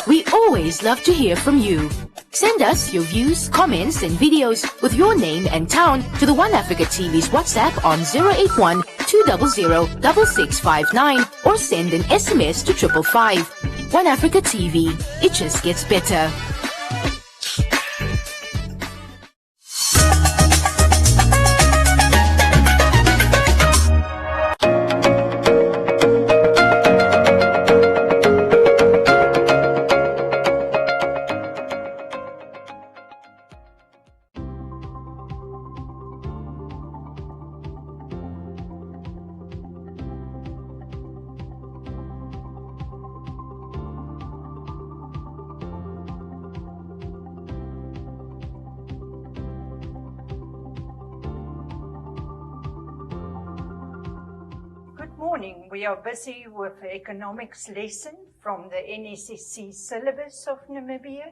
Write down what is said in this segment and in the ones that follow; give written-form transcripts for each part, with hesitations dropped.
We always love to hear from you. Send us your views, comments, and videos with your name and town to the One Africa TV's WhatsApp on 081 200 6659 or send an SMS to 555. One Africa TV. It just gets better. We are busy with the economics lesson from the NSSC syllabus of Namibia,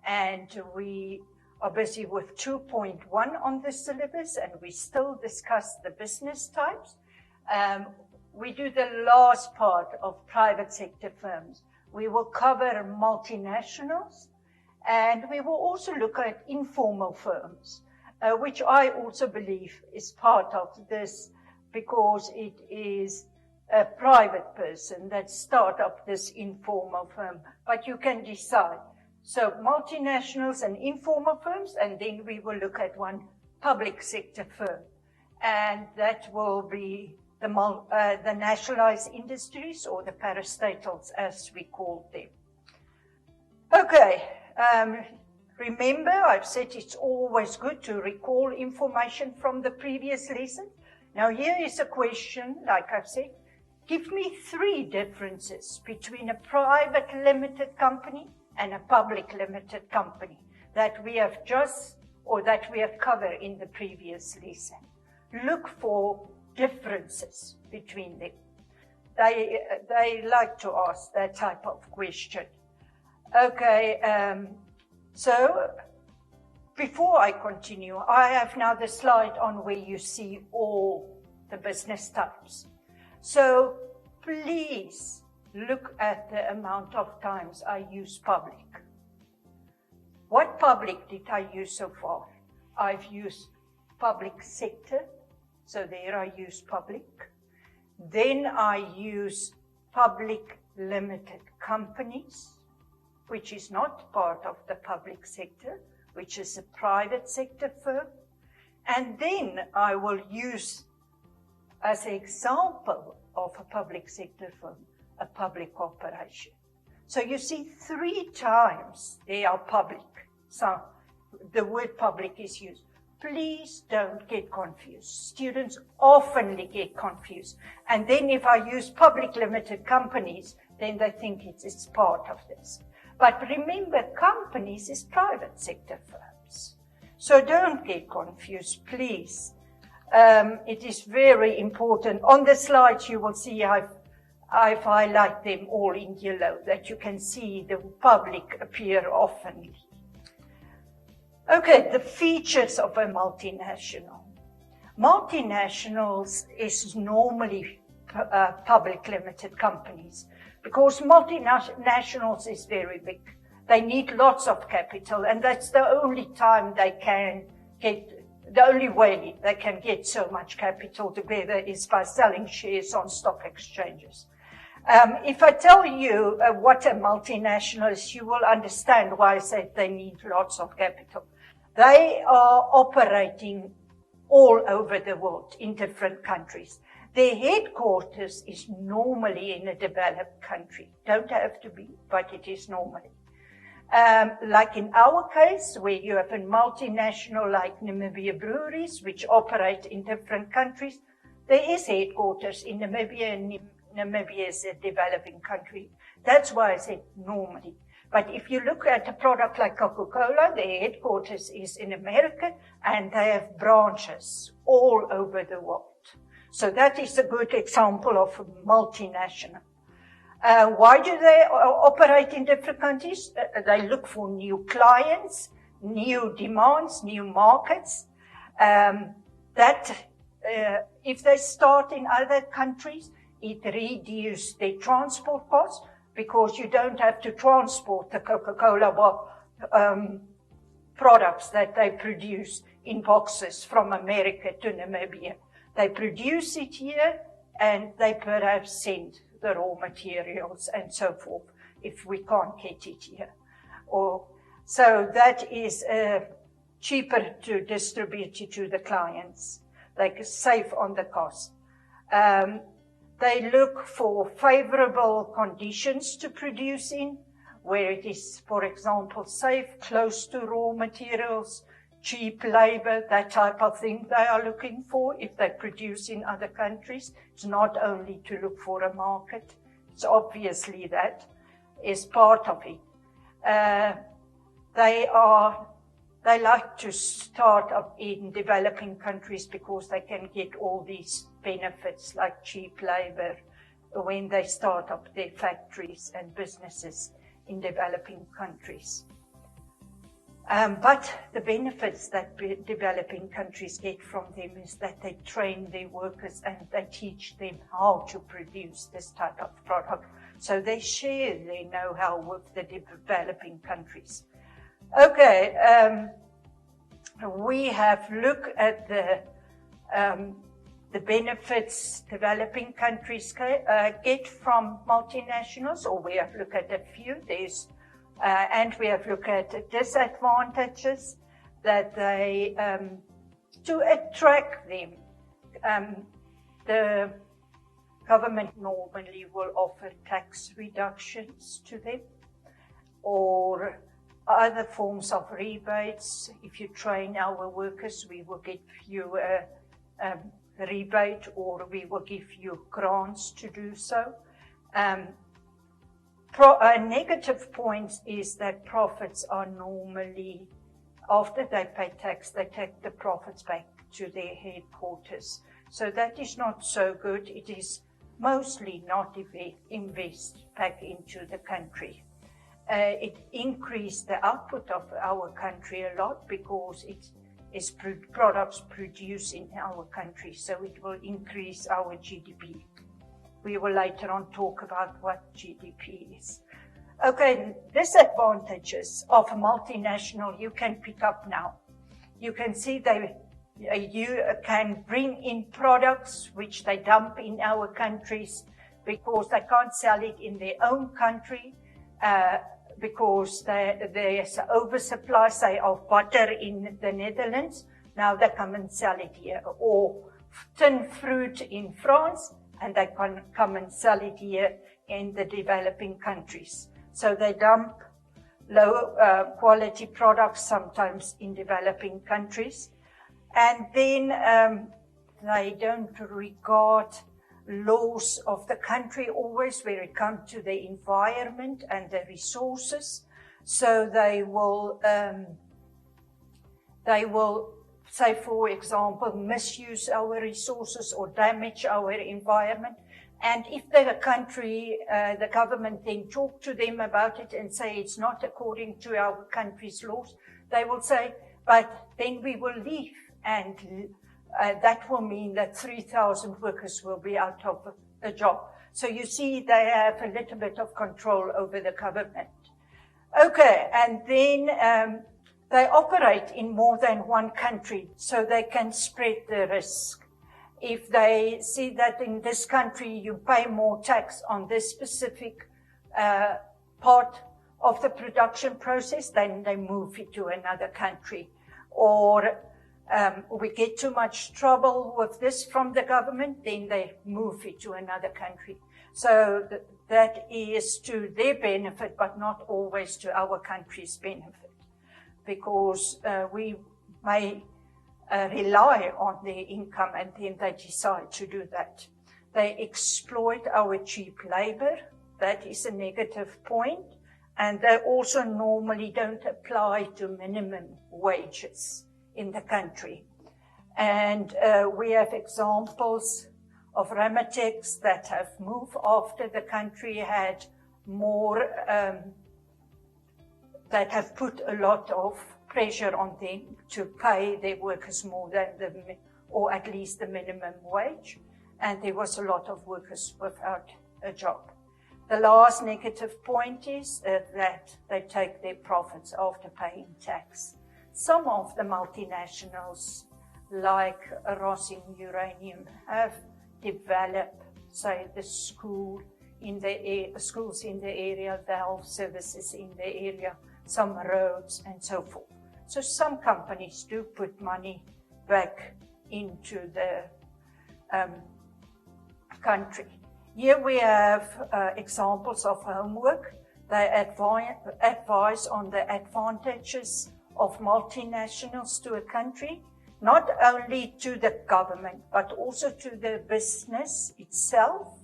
and we are busy with 2.1 on the syllabus, and we still discuss the business types. We do the last part of private sector firms. We will cover multinationals, and we will also look at informal firms, which I also believe is part of this because it is a private person that start up this informal firm, but you can decide. So multinationals and informal firms, and then we will look at one public sector firm, and that will be the nationalized industries or the parastatals as we call them. Okay, remember I've said it's always good to recall information from the previous lesson. Now here is a question, like I've said, give me 3 differences between a private limited company and a public limited company that we have covered in the previous lesson. Look for differences between them. They like to ask that type of question. Okay, so before I continue, I have now the slide on where you see all the business types. So please look at the amount of times I use public. What public did I use so far? I've used public sector, so there I use public. Then I use public limited companies, which is not part of the public sector, which is a private sector firm. And then I will use, as an example of a public sector firm, a public corporation. So you see 3 times they are public. So the word public is used. Please don't get confused. Students often get confused. And then if I use public limited companies, then they think it's part of this. But remember, companies is private sector firms. So don't get confused, please. It is very important. On the slides, you will see I've highlighted them all in yellow, that you can see the public appear often. Okay, the features of a multinational. Multinationals is normally public limited companies because multinationals is very big. They need lots of capital, and that's the only time they can get. The only way they can get so much capital together is by selling shares on stock exchanges. If I tell you what a multinational is, you will understand why I said they need lots of capital. They are operating all over the world in different countries. Their headquarters is normally in a developed country. Don't have to be, but it is normally. Like in our case, where you have a multinational like Namibia Breweries, which operate in different countries, there is headquarters in Namibia, and Namibia is a developing country. That's why I said normally. But if you look at a product like Coca-Cola, their headquarters is in America, and they have branches all over the world. So that is a good example of a multinational. Why do they operate in different countries? They look for new clients, new demands, new markets. If they start in other countries, it reduces their transport costs. because you don't have to transport the Coca-Cola products that they produce in boxes from America to Namibia. They produce it here, and they perhaps send the raw materials and so forth if we can't get it here. So that is cheaper to distribute it to the clients. They can save on the cost. They look for favorable conditions to produce in, where it is, for example, safe, close to raw materials, cheap labor, that type of thing they are looking for if they produce in other countries. It's not only to look for a market. It's obviously that is part of it. They like to start up in developing countries because they can get all these benefits like cheap labor when they start up their factories and businesses in developing countries. But the benefits that developing countries get from them is that they train their workers and they teach them how to produce this type of product. So they share their know-how with the developing countries. Okay, we have looked at the benefits developing countries get from multinationals, or we have looked at a few. And we have looked at disadvantages that they, to attract them, the government normally will offer tax reductions to them or other forms of rebates. If you train our workers, we will give you a rebate, or we will give you grants to do so. Negative points is that profits are normally, after they pay tax, they take the profits back to their headquarters. So that is not so good. It is mostly not invest back into the country. It increased the output of our country a lot because it is products produced in our country, so it will increase our GDP. We will later on talk about what GDP is. Okay, disadvantages of a multinational you can pick up now. You can see you can bring in products which they dump in our countries because they can't sell it in their own country because there's an oversupply, say, of butter in the Netherlands. Now they come and sell it here. Or tin fruit in France, and they can come and sell it here in the developing countries. So they dump low quality products sometimes in developing countries. And then they don't regard laws of the country always when it comes to the environment and the resources. So they will say, for example, misuse our resources or damage our environment. And if the country, the government then talk to them about it and say it's not according to our country's laws, they will say, but then we will leave. And that will mean that 3,000 workers will be out of a job. So you see, they have a little bit of control over the government. Okay, and then they operate in more than one country, so they can spread the risk. If they see that in this country you pay more tax on this specific part of the production process, then they move it to another country. Or we get too much trouble with this from the government, then they move it to another country. So that is to their benefit, but not always to our country's benefit, because we may rely on their income, and then they decide to do that. They exploit our cheap labor. That is a negative point. And they also normally don't apply to minimum wages in the country. And we have examples of Ramatex that have moved after the country had more, that have put a lot of pressure on them to pay their workers more than or at least the minimum wage. And there was a lot of workers without a job. The last negative point is that they take their profits after paying tax. Some of the multinationals, like Rossing Uranium, have developed, say, the schools in the area, the health services in the area, some roads and so forth. So some companies do put money back into the country. Here we have examples of homework. They advise on the advantages of multinationals to a country, not only to the government, but also to the business itself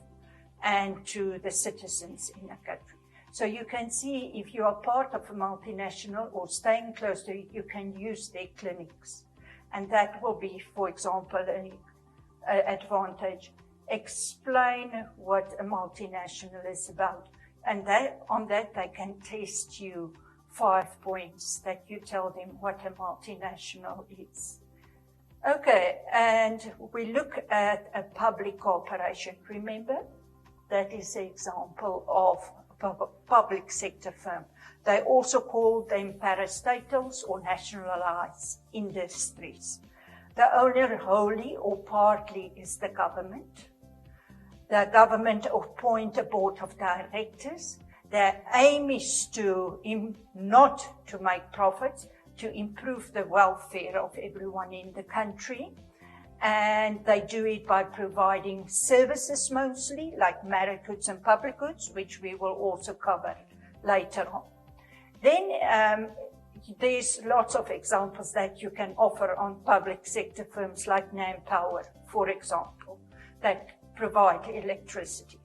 and to the citizens in a country. So you can see if you are part of a multinational or staying close to it, you can use their clinics. And that will be, for example, an advantage. Explain what a multinational is about. And on that, they can test you 5 points that you tell them what a multinational is. Okay, and we look at a public corporation. Remember, that is the example of a public sector firm. They also call them parastatals or nationalized industries. The owner wholly or partly is the government. The government appoint a board of directors. Their aim is not to make profits, to improve the welfare of everyone in the country. And they do it by providing services mostly, like merit goods and public goods, which we will also cover later on. Then there's lots of examples that you can offer on public sector firms like Nampower, for example, that provide electricity.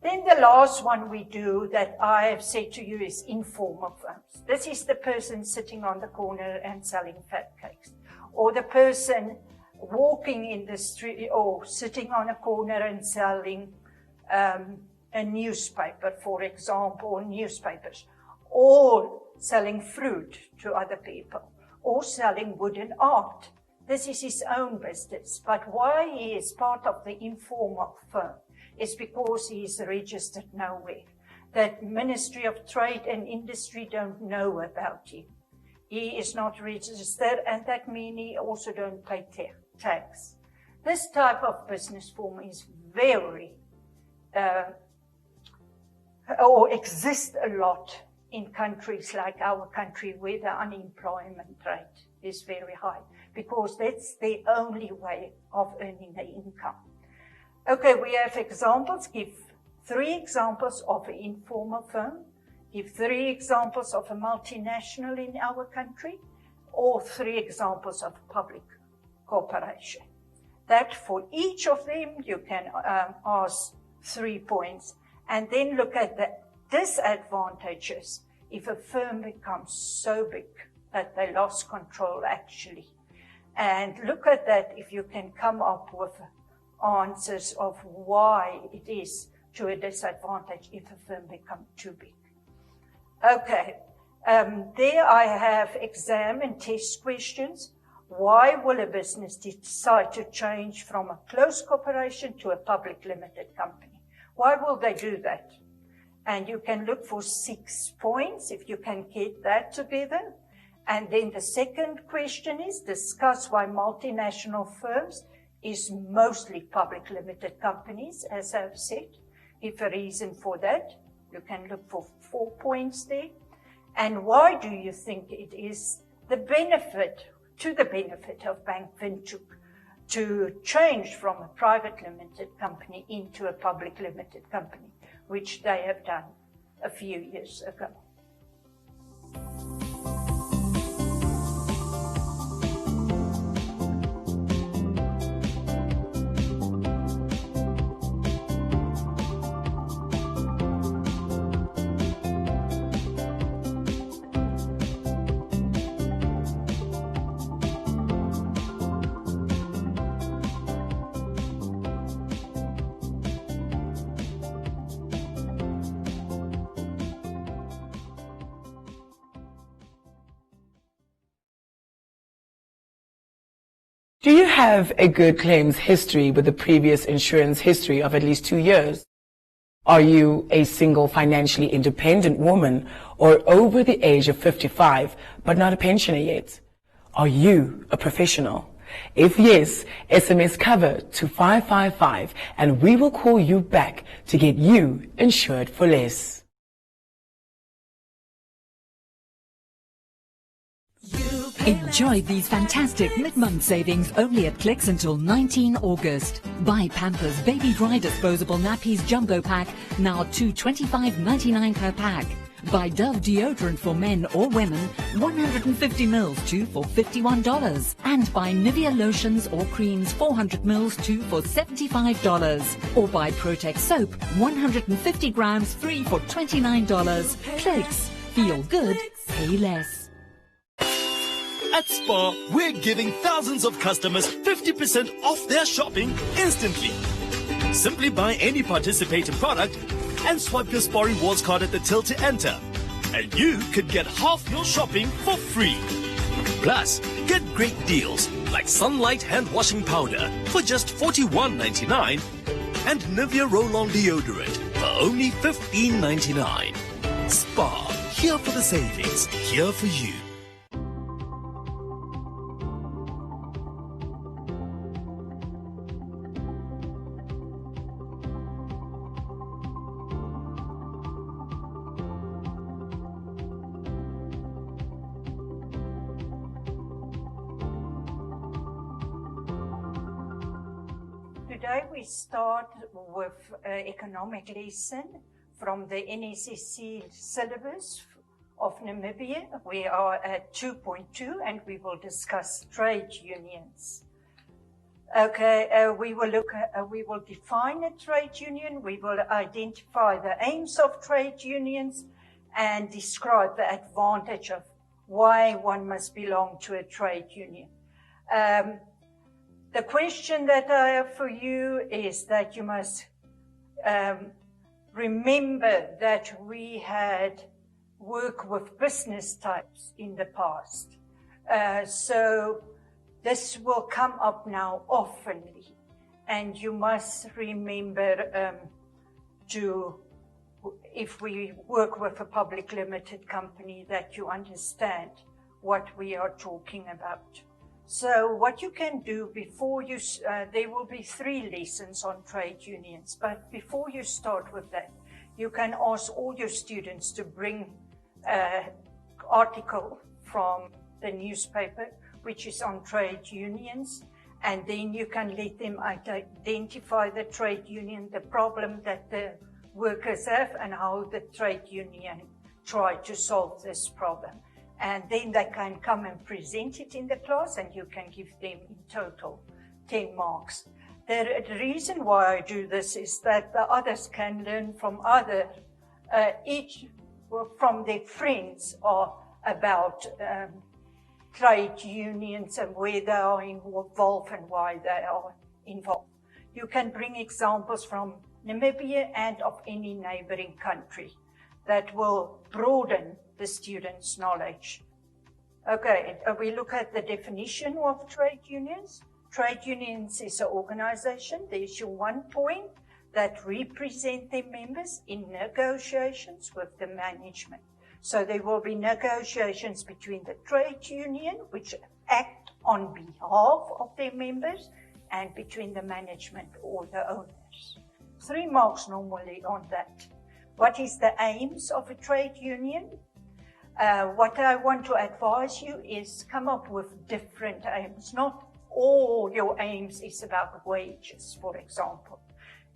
Then the last one we do that I have said to you is informal firms. This is the person sitting on the corner and selling fat cakes, or the person walking in the street or sitting on a corner and selling a newspaper, for example, or newspapers, or selling fruit to other people, or selling wooden art. This is his own business. But why he is part of the informal firm is because he is registered nowhere. The Ministry of Trade and Industry don't know about him. He is not registered, and that means he also don't pay tax. This type of business form is very, or exists a lot in countries like our country where the unemployment rate is very high, because that's the only way of earning the income. Okay, we have examples. Give 3 examples of an informal firm. Give 3 examples of a multinational in our country, or 3 examples of public corporation. That for each of them, you can ask 3 points, and then look at the disadvantages if a firm becomes so big that they lost control actually. And look at that if you can come up with answers of why it is to a disadvantage if a firm becomes too big. Okay, there I have exam and test questions. Why will a business decide to change from a closed corporation to a public limited company? Why will they do that? And you can look for 6 points if you can get that together. And then the second question is, discuss why multinational firms is mostly public limited companies, as I've said. Give a reason for that. You can look for 4 points there. And why do you think it is the benefit of Bank Windhoek to change from a private limited company into a public limited company, which they have done a few years ago? Do you have a good claims history with a previous insurance history of at least 2 years? Are you a single financially independent woman or over the age of 55 but not a pensioner yet? Are you a professional? If yes, SMS cover to 555 and we will call you back to get you insured for less. Enjoy these fantastic mid-month savings only at Clicks until 19 August. Buy Pampers Baby Dry Disposable Nappies Jumbo Pack, now $225.99 per pack. Buy Dove deodorant for men or women, 150 mils, 2 for $51. And buy Nivea lotions or creams, 400 mils, 2 for $75. Or buy Protex soap, 150 grams, 3 for $29. Clicks. Feel good, pay less. At Spar, we're giving thousands of customers 50% off their shopping instantly. Simply buy any participating product and swipe your Spar Rewards card at the till to enter, and you could get half your shopping for free. Plus, get great deals like Sunlight hand washing powder for just $41.99 and Nivea roll-on deodorant for only $15.99. Spar, here for the savings, here for you. Today we start with an economic lesson from the NSSC syllabus of Namibia. We are at 2.2 and we will discuss trade unions. Okay, we will define a trade union, we will identify the aims of trade unions and describe the advantage of why one must belong to a trade union. The question that I have for you is that you must remember that we had worked with business types in the past. So this will come up now oftenly, and you must remember if we work with a public limited company, that you understand what we are talking about. So what you can do before you, there will be 3 lessons on trade unions, but before you start with that, you can ask all your students to bring an article from the newspaper, which is on trade unions, and then you can let them identify the trade union, the problem that the workers have, and how the trade union try to solve this problem. And then they can come and present it in the class, and you can give them in total 10 marks. The reason why I do this is that the others can learn from from their friends or about trade unions and where they are involved and why they are involved. You can bring examples from Namibia and of any neighboring country that will broaden the students' knowledge. Okay, we look at the definition of trade unions. Trade unions is an organization, they issue 1 point, that represent their members in negotiations with the management. So there will be negotiations between the trade union, which act on behalf of their members, and between the management or the owners. 3 marks normally on that. What is the aims of a trade union? What I want to advise you is come up with different aims. Not all your aims is about wages, for example,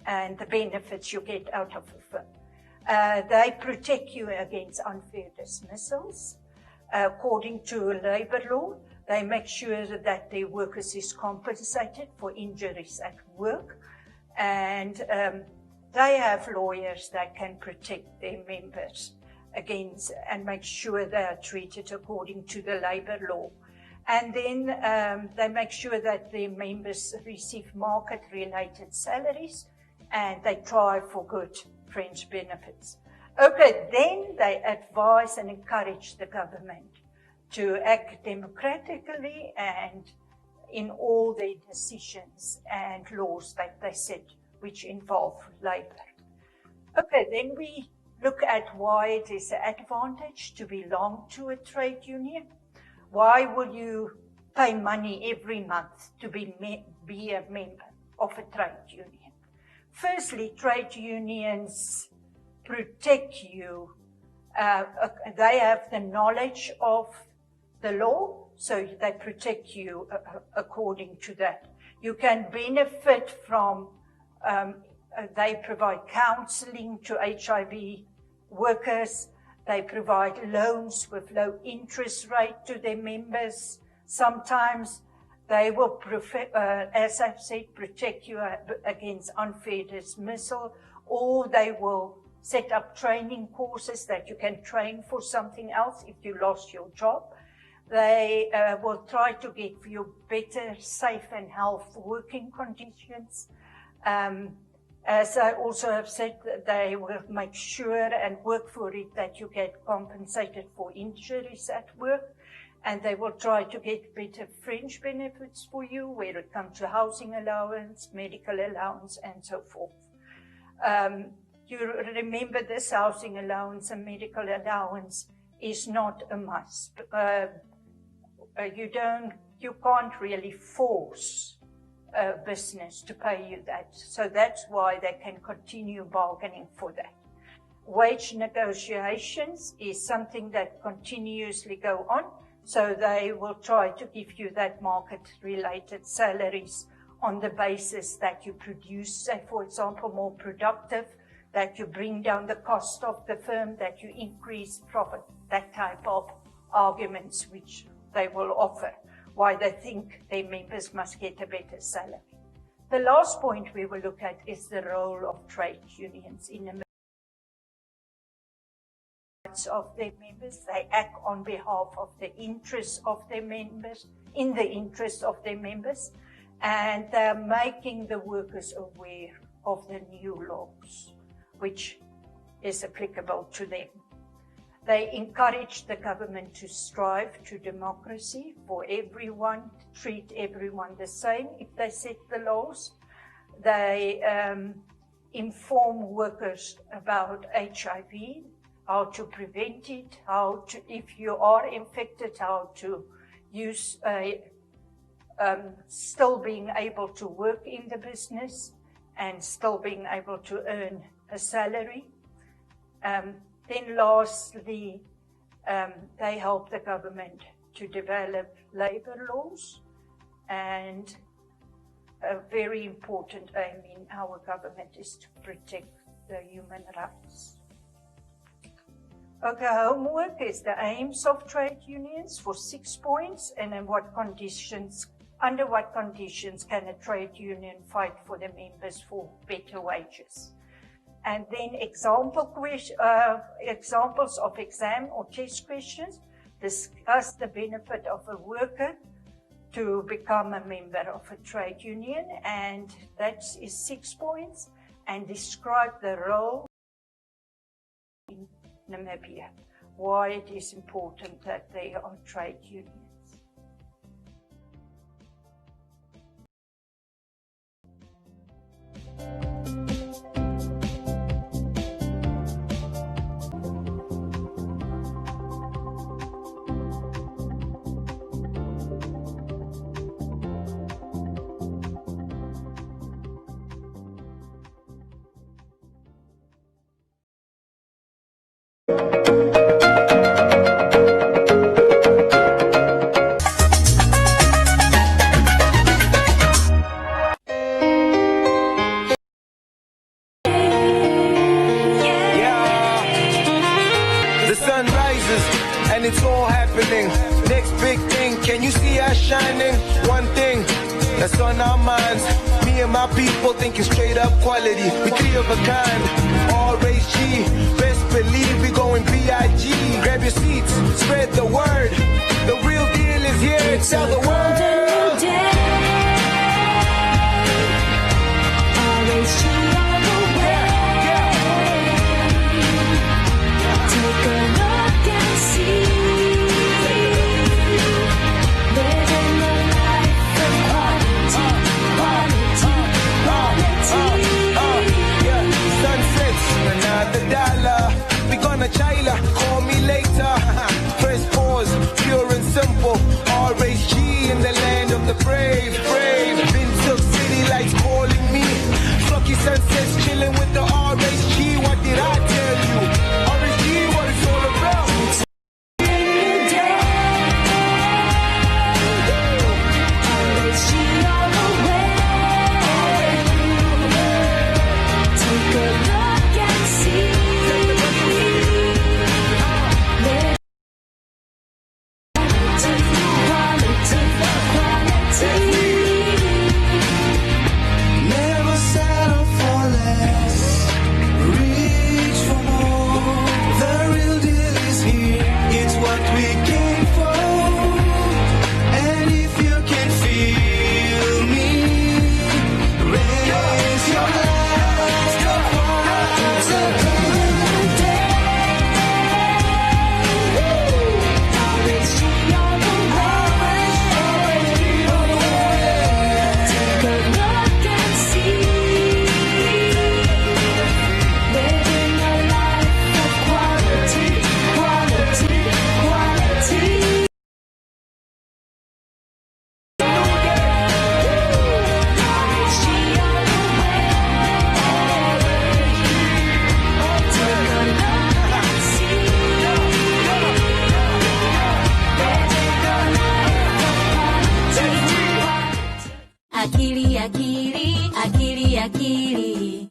and the benefits you get out of a firm. They protect you against unfair dismissals. According to labor law, they make sure that their workers is compensated for injuries at work, and they have lawyers that can protect their members against and make sure they are treated according to the labor law. And then they make sure that their members receive market-related salaries, and they try for good fringe benefits. Okay, then they advise and encourage the government to act democratically and in all their decisions and laws that they set, which involve labor. Okay, then we look at why it is an advantage to belong to a trade union. Why will you pay money every month to be a member of a trade union? Firstly, trade unions protect you. They have the knowledge of the law, so they protect you according to that. You can benefit from, they provide counseling to HIV workers. They provide loans with low interest rate to their members. Sometimes they will, as I've said, protect you against unfair dismissal, or they will set up training courses that you can train for something else if you lost your job. They will try to get you better, safe and healthy working conditions. As I also have said, they will make sure and work for it that you get compensated for injuries at work. And they will try to get better fringe benefits for you, where it comes to housing allowance, medical allowance, and so forth. You remember this housing allowance and medical allowance is not a must. You can't really force a business to pay you that. So that's why they can continue bargaining for that. Wage negotiations is something that continuously go on. So they will try to give you that market-related salaries on the basis that you produce, say, for example, more productive, that you bring down the cost of the firm, that you increase profit, that type of arguments which they will offer, why they think their members must get a better salary. The last point we will look at is the role of trade unions in the of their members. They act on behalf of the interests of their members, in the interests of their members, and they're making the workers aware of the new laws, which is applicable to them. They encourage the government to strive to democracy for everyone, treat everyone the same if they set the laws. They inform workers about HIV, how to prevent it, if you are infected, how to use still being able to work in the business and still being able to earn a salary. Then lastly, they help the government to develop labor laws, and a very important aim in our government is to protect the human rights. Okay, homework is the aims of trade unions for 6 points, and in what conditions, under what conditions can a trade union fight for the members for better wages? And then examples of exam or test questions. Discuss the benefit of a worker to become a member of a trade union, and that is 6 points. And describe the role in Namibia, why it is important that there are trade unions. Shining, one thing that's on our minds. Me and my people thinking straight up quality. We 3 of a kind, all race G. Best believe we going B.I.G. Grab your seats, spread the word. The real deal is here, tell the world. Take a look and see. Sunsets, kiakili.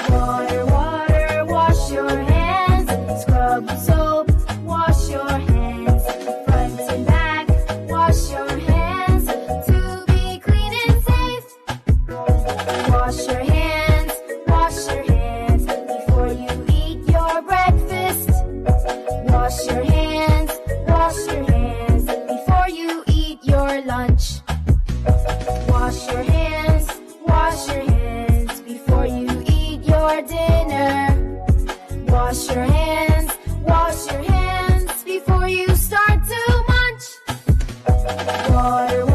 Water, water, wash your hands. Scrub with soap, wash your hands. Front and back, wash your hands to be clean and safe. Wash your hands before you eat your breakfast. Wash your hands before you eat your lunch. Wash your hands before you eat your dinner. Wash your hands before you start to munch. Water,